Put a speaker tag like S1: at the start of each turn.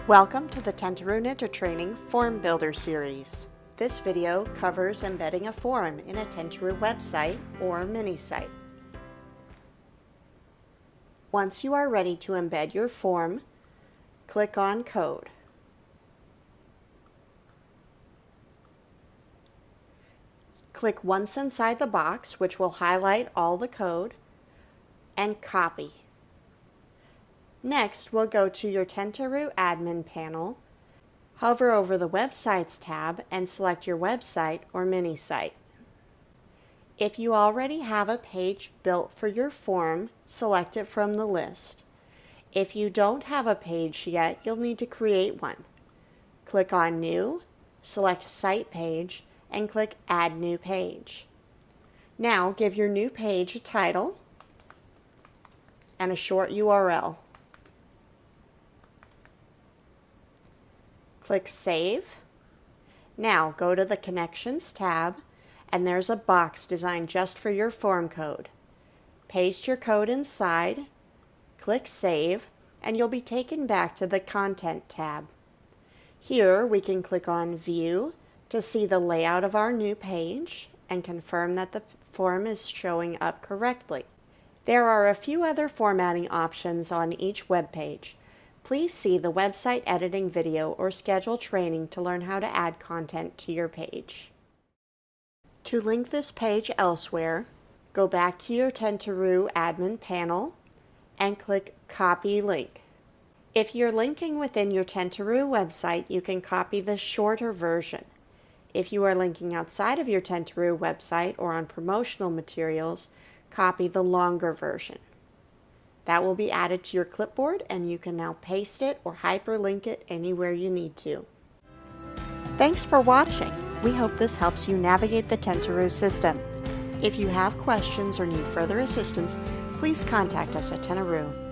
S1: Welcome to the Tentaroo Ninja Training Form Builder series. This video covers embedding a form in a Tentaroo website or mini site. Once you are ready to embed your form, click on Code. Click once inside the box, which will highlight all the code, and copy. Next, we'll go to your Tentaroo admin panel, hover over the Websites tab, and select your website or mini site. If you already have a page built for your form, select it from the list. If you don't have a page yet, you'll need to create one. Click on New, select Site Page, and click Add New Page. Now give your new page a title and a short URL. Click Save. Now go to the Connections tab, and there's a box designed just for your form code. Paste your code inside, click Save, and you'll be taken back to the Content tab. Here we can click on View to see the layout of our new page and confirm that the form is showing up correctly. There are a few other formatting options on each web page. Please see the website editing video or schedule training to learn how to add content to your page. To link this page elsewhere, go back to your Tentaroo admin panel and click Copy Link. If you're linking within your Tentaroo website, you can copy the shorter version. If you are linking outside of your Tentaroo website or on promotional materials, copy the longer version. That will be added to your clipboard, and you can now paste it or hyperlink it anywhere you need to. Thanks for watching. We hope this helps you navigate the Tentaroo system. If you have questions or need further assistance, please contact us at Tentaroo.